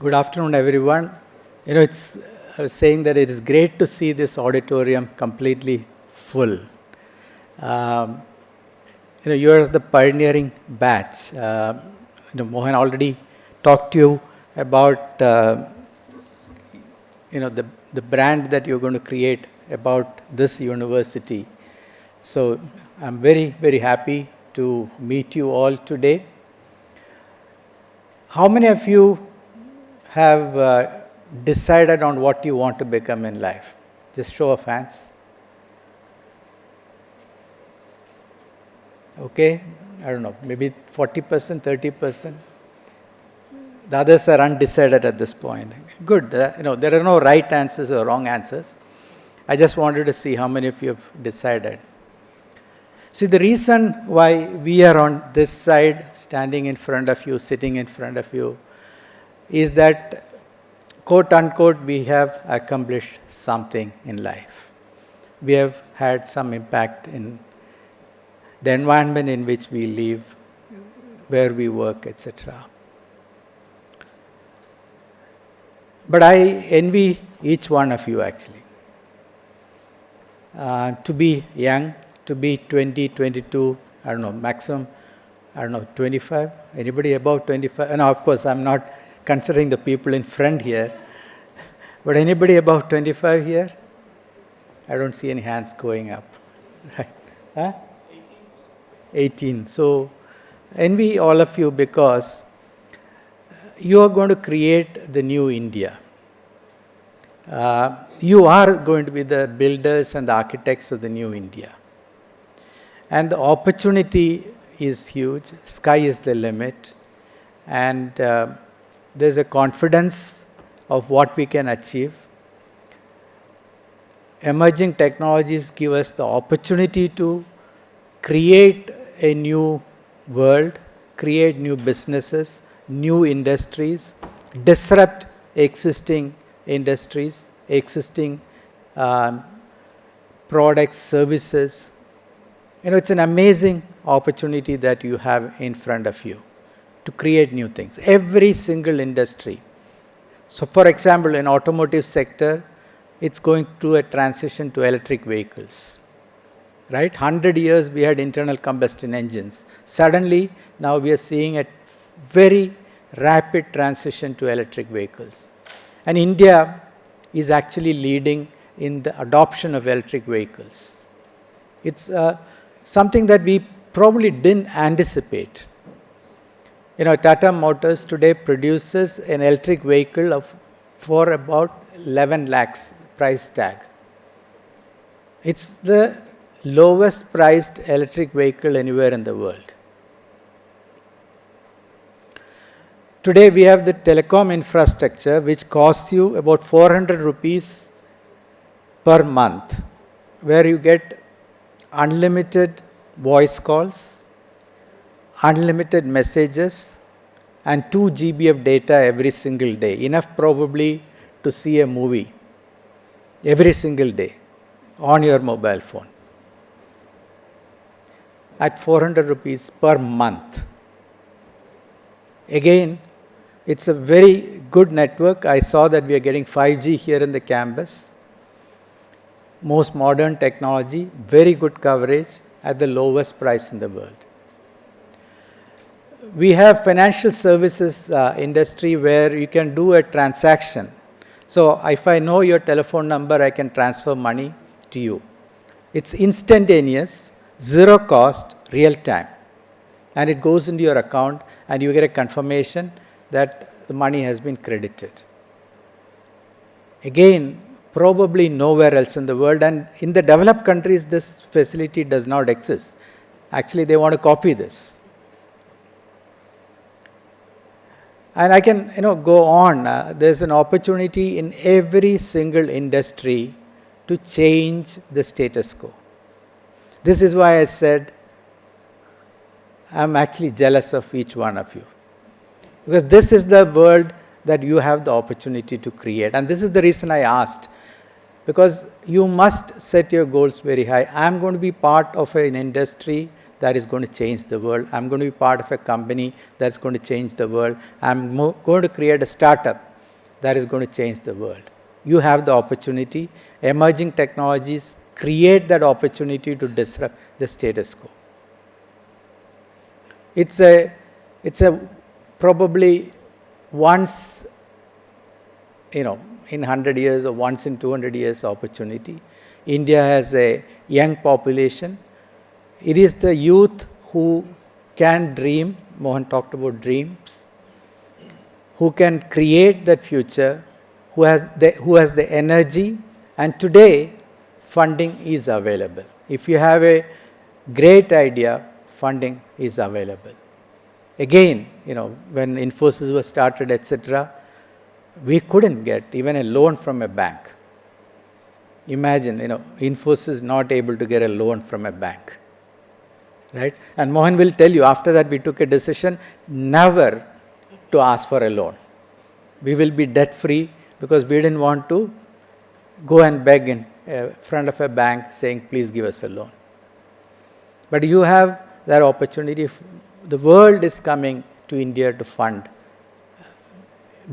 Good afternoon, everyone. I was saying that it is great to see this auditorium completely full. Um, you're the pioneering batch. Mohan already talked to you about, the brand that you're going to create about this university. So I'm very, very happy to meet you all today. How many of you have decided on what you want to become in life? Just show of hands. Okay, I don't know, maybe 40%, 30%. The others are undecided at this point. Good, there are no right answers or wrong answers. I just wanted to see how many of you have decided. See, the reason why we are on this side, standing in front of you, sitting in front of you, is that, quote unquote, we have accomplished something in life. We have had some impact in the environment in which we live, where we work, etc. But I envy each one of you, actually. To be young, to be 20, 22, I don't know, maximum, 25? Anybody above 25? And of course, I'm not considering the people in front here. But anybody above 25 here? I don't see any hands going up. Right? Huh? 18. So, envy all of you because you are going to create the new India. You are going to be the builders and the architects of the new India. And the opportunity is huge. Sky is the limit. And there's a confidence of what we can achieve. Emerging technologies give us the opportunity to create a new world, create new businesses, new industries, disrupt existing industries, existing products, services. It's an amazing opportunity that you have in front of you to create new things. Every single industry. So, for example, in automotive sector, it's going through a transition to electric vehicles. Right? 100 years we had internal combustion engines. Suddenly, now we are seeing a very rapid transition to electric vehicles. And India is actually leading in the adoption of electric vehicles. It's something that we probably didn't anticipate. Tata Motors today produces an electric vehicle for about 11 lakhs price tag. It's the lowest priced electric vehicle anywhere in the world. Today we have the telecom infrastructure which costs you about 400 rupees per month, where you get unlimited voice calls, unlimited messages, and 2 GB of data every single day. Enough probably to see a movie every single day on your mobile phone. At 400 rupees per month. Again, it's a very good network. I saw that we are getting 5G here in the campus. Most modern technology, very good coverage at the lowest price in the world. We have financial services industry where you can do a transaction. So if I know your telephone number, I can transfer money to you. It's instantaneous, zero cost, real time. And it goes into your account and you get a confirmation that the money has been credited. Again, probably nowhere else in the world, and in the developed countries this facility does not exist. Actually, they want to copy this. And I can go on. There's an opportunity in every single industry to change the status quo. This is why I said I'm actually jealous of each one of you. Because this is the world that you have the opportunity to create. And this is the reason I asked. Because you must set your goals very high. I'm going to be part of an industry that is going to change the world. I'm going to be part of a company that's going to change the world. I'm going to create a startup that is going to change the world. You have the opportunity. Emerging technologies create that opportunity to disrupt the status quo. It's a probably once, in 100 years or once in 200 years opportunity. India has a young population. It is the youth who can dream. Mohan talked about dreams. Who can create that future, who has the energy, and today funding is available. If you have a great idea, funding is available. Again, when Infosys was started, etc., we couldn't get even a loan from a bank. Imagine, Infosys not able to get a loan from a bank, right? And Mohan will tell you, after that we took a decision never to ask for a loan. We will be debt free because we didn't want to go and beg in front of a bank saying, please give us a loan. But you have that opportunity. If the world is coming to India to fund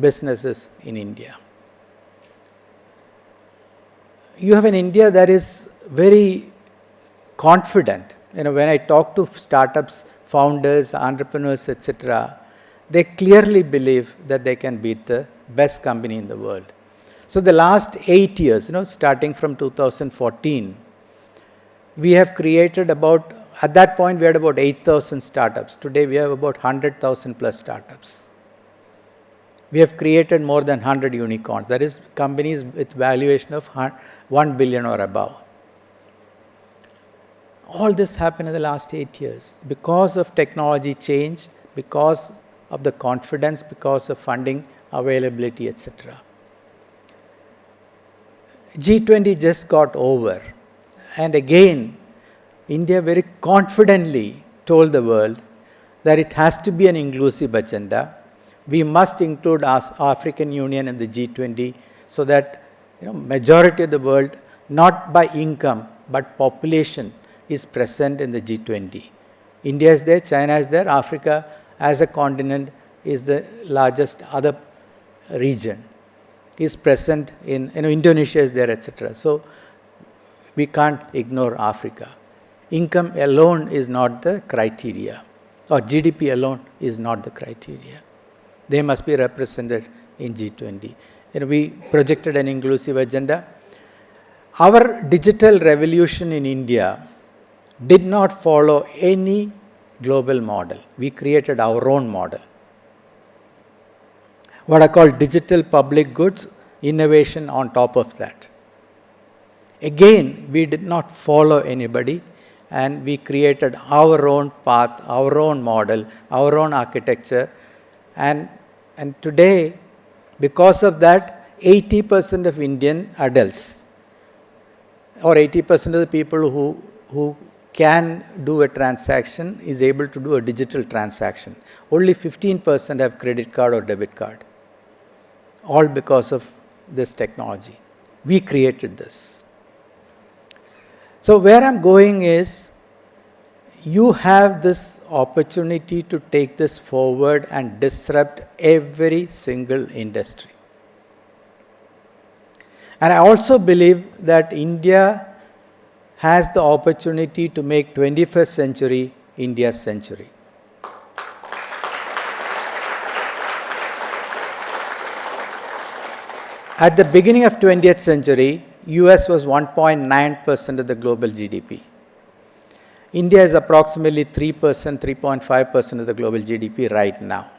businesses in India. You have an India that is very confident. When I talk to startups, founders, entrepreneurs, etc., they clearly believe that they can beat the best company in the world. So the last 8 years, starting from 2014, we have created at that point we had about 8,000 startups. Today we have about 100,000 plus startups. We have created more than 100 unicorns, that is companies with valuation of 1 billion or above. All this happened in the last 8 years because of technology change, because of the confidence, because of funding availability, etc. G20 just got over, and again India very confidently told the world that it has to be an inclusive agenda. We must include African Union in the G20 so that majority of the world, not by income but population, is present in the G20. India is there, China is there, Africa as a continent is the largest other region, is present in, Indonesia is there, etc. So we can't ignore Africa. Income alone is not the criteria, or GDP alone is not the criteria. They must be represented in G20. We projected an inclusive agenda. Our digital revolution in India did not follow any global model. We created our own model. What I call digital public goods, innovation on top of that. Again, we did not follow anybody, and we created our own path, our own model, our own architecture. And today, because of that, 80% of Indian adults, or 80% of the people who can do a transaction is able to do a digital transaction. Only 15% have credit card or debit card. All because of this technology. We created this. So where I'm going is, you have this opportunity to take this forward and disrupt every single industry. And I also believe that India has the opportunity to make 21st century India's century. At the beginning of 20th century, US was 1.9% of the global GDP. India is approximately 3%, 3.5% of the global GDP right now.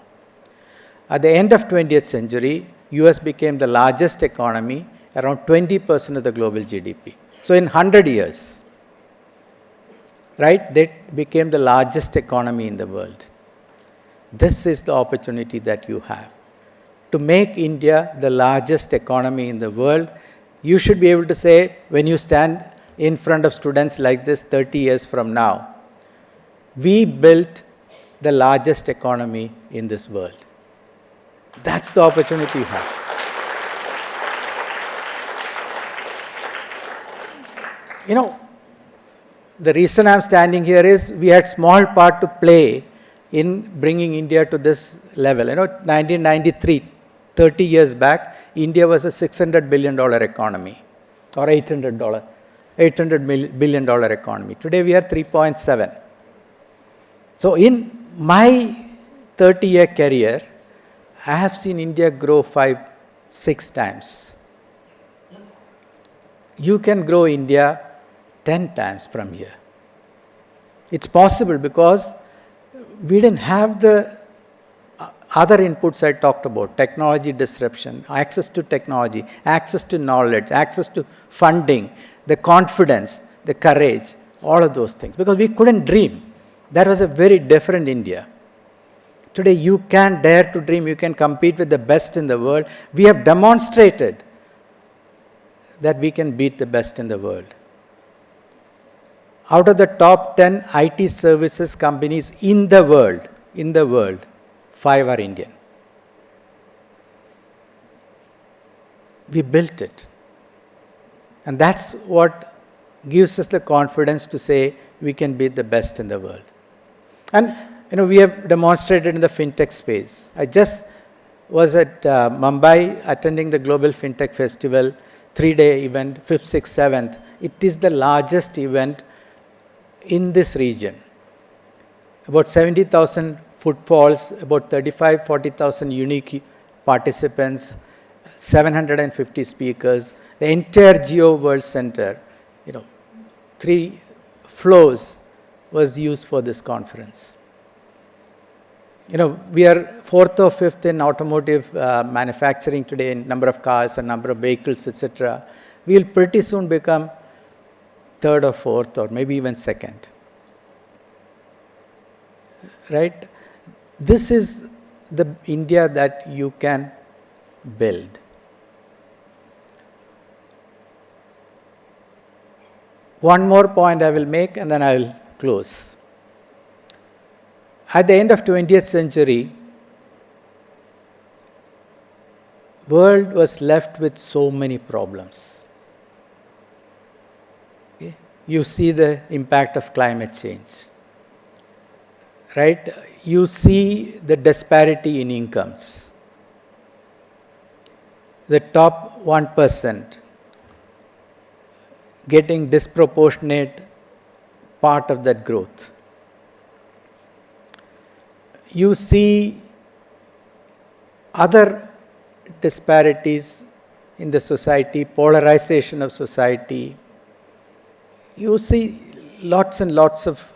At the end of 20th century, US became the largest economy, around 20% of the global GDP. So in 100 years, right, they became the largest economy in the world. This is the opportunity that you have. To make India the largest economy in the world, you should be able to say, when you stand in front of students like this 30 years from now, we built the largest economy in this world. That's the opportunity you have. The reason I'm standing here is we had small part to play in bringing India to this level. 1993, 30 years back, India was a $600 billion economy, or $800 billion economy. Today we are 3.7. So in my 30-year career, I have seen India grow 5-6 times. You can grow India 10 times from here. It's possible because we didn't have the other inputs I talked about: technology disruption, access to technology, access to knowledge, access to funding, the confidence, the courage, all of those things. Because we couldn't dream. That was a very different India. Today you can dare to dream, you can compete with the best in the world. We have demonstrated that we can beat the best in the world. Out of the top 10 IT services companies in the world, 5 are Indian. We built it. And that's what gives us the confidence to say we can beat the best in the world. And we have demonstrated in the fintech space. I just was at Mumbai attending the Global Fintech Festival, 3-day event, 5th, 6th, 7th. It is the largest event in this region. About 70,000 footfalls, about 40,000 unique participants, 750 speakers, the entire Geo World Center, 3 floors was used for this conference. We are 4th or 5th in automotive manufacturing today in number of cars and number of vehicles, etc. We will pretty soon become 3rd or 4th or maybe even 2nd. Right? This is the India that you can build. One more point I will make and then I will close. At the end of 20th century, world was left with so many problems. Okay? You see the impact of climate change. Right? You see the disparity in incomes. The top 1% getting disproportionate part of that growth. You see other disparities in the society, polarization of society. You see lots and lots of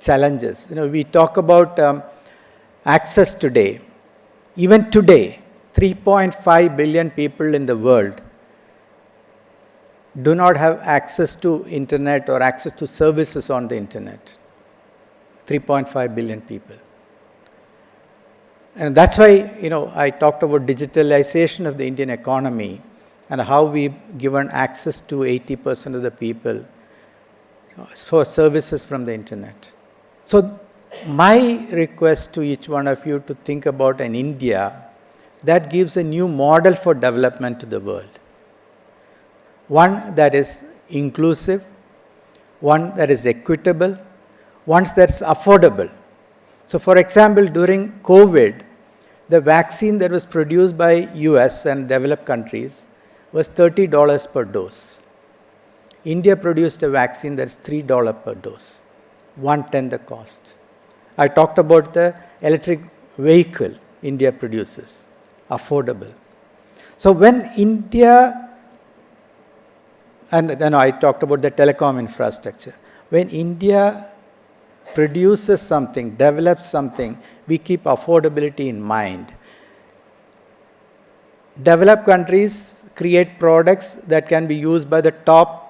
challenges. We talk about access today. Even today, 3.5 billion people in the world do not have access to internet or access to services on the internet. 3.5 billion people. And that's why, I talked about digitalization of the Indian economy and how we've given access to 80% of the people for services from the internet. So my request to each one of you to think about an India that gives a new model for development to the world. One that is inclusive, one that is equitable, one that's affordable. So for example, during COVID, the vaccine that was produced by US and developed countries was $30 per dose. India produced a vaccine that's $3 per dose, 1/10 the cost. I talked about the electric vehicle India produces, affordable. So when India, and I talked about the telecom infrastructure, when India produces something, develops something, we keep affordability in mind. Developed countries create products that can be used by the top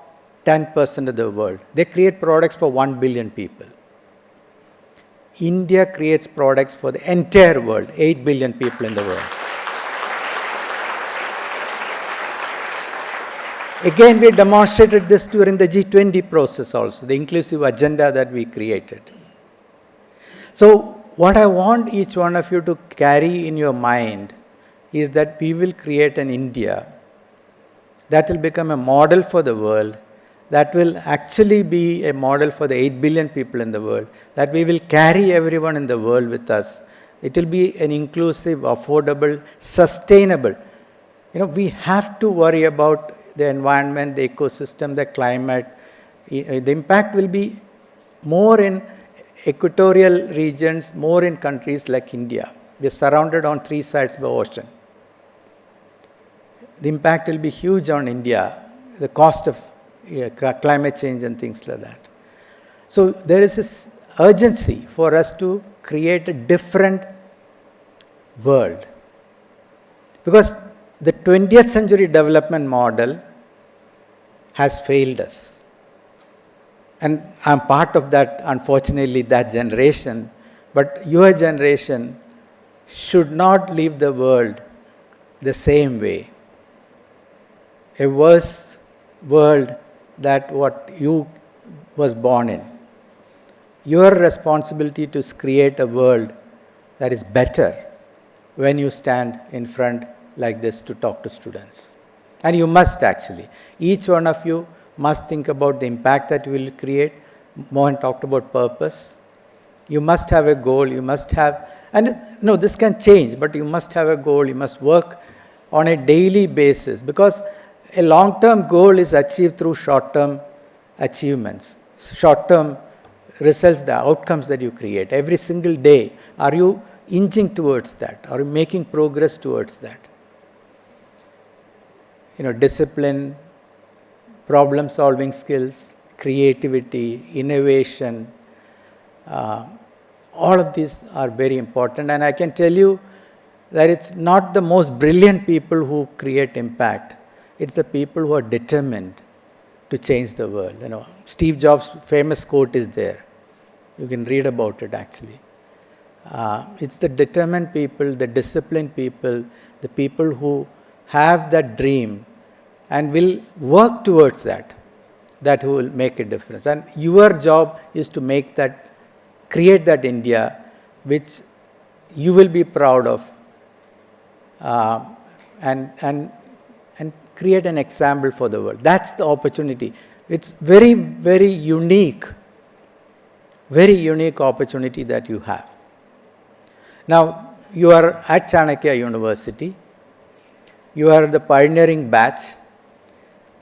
10% of the world. They create products for 1 billion people. India creates products for the entire world, 8 billion people in the world. Again, we demonstrated this during the G20 process also, the inclusive agenda that we created. So what I want each one of you to carry in your mind is that we will create an India that will become a model for the world, that will actually be a model for the 8 billion people in the world, that we will carry everyone in the world with us, It will be an inclusive, affordable, sustainable. We have to worry about the environment, the ecosystem, the climate. The impact will be more in equatorial regions, more in countries like India. We are surrounded on 3 sides by ocean. The impact will be huge on India, the cost of climate change and things like that. So there is this urgency for us to create a different world. Because the 20th century development model has failed us. And I'm part of that, unfortunately, that generation. But your generation should not leave the world the same way. A worse world than what you was born in. Your responsibility to create a world that is better when you stand in front like this to talk to students. And you must actually. Each one of you must think about the impact that you will create. Mohan talked about purpose. You must have a goal. You must have, and no, this can change, but you must have a goal. You must work on a daily basis, because a long-term goal is achieved through short-term achievements, short-term results, the outcomes that you create. Every single day, are you inching towards that? Are you making progress towards that? Discipline, problem-solving skills, creativity, innovation, all of these are very important. And I can tell you that it's not the most brilliant people who create impact. It's the people who are determined to change the world. Steve Jobs' famous quote is there. You can read about it actually. It's the determined people, the disciplined people, the people who have that dream and will work towards that who will make a difference. And your job is to make that, create that India which you will be proud of, and create an example for the world. That's the opportunity. It's very, very unique opportunity that you have. Now, you are at Chanakya University. You are the pioneering batch,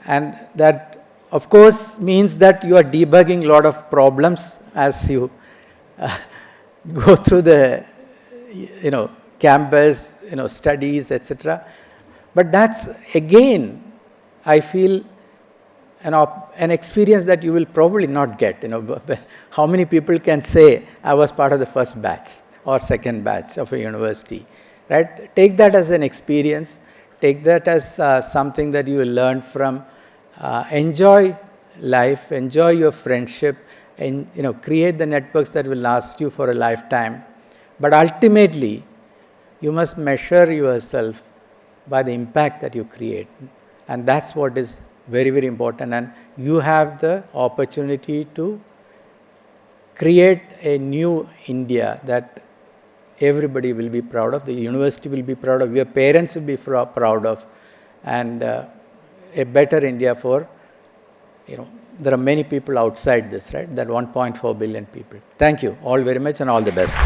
and that, of course, means that you are debugging a lot of problems as you go through the, campus, studies, etc. But that's, again, I feel an experience that you will probably not get. How many people can say, I was part of the first batch or second batch of a university, right? Take that as an experience. Take that as something that you will learn from. Enjoy life, enjoy your friendship, and create the networks that will last you for a lifetime. But ultimately, you must measure yourself by the impact that you create. And that's what is very, very important. And you have the opportunity to create a new India that everybody will be proud of, the university will be proud of, your parents will be proud of, and a better India for, there are many people outside this, right? That 1.4 billion people. Thank you all very much and all the best.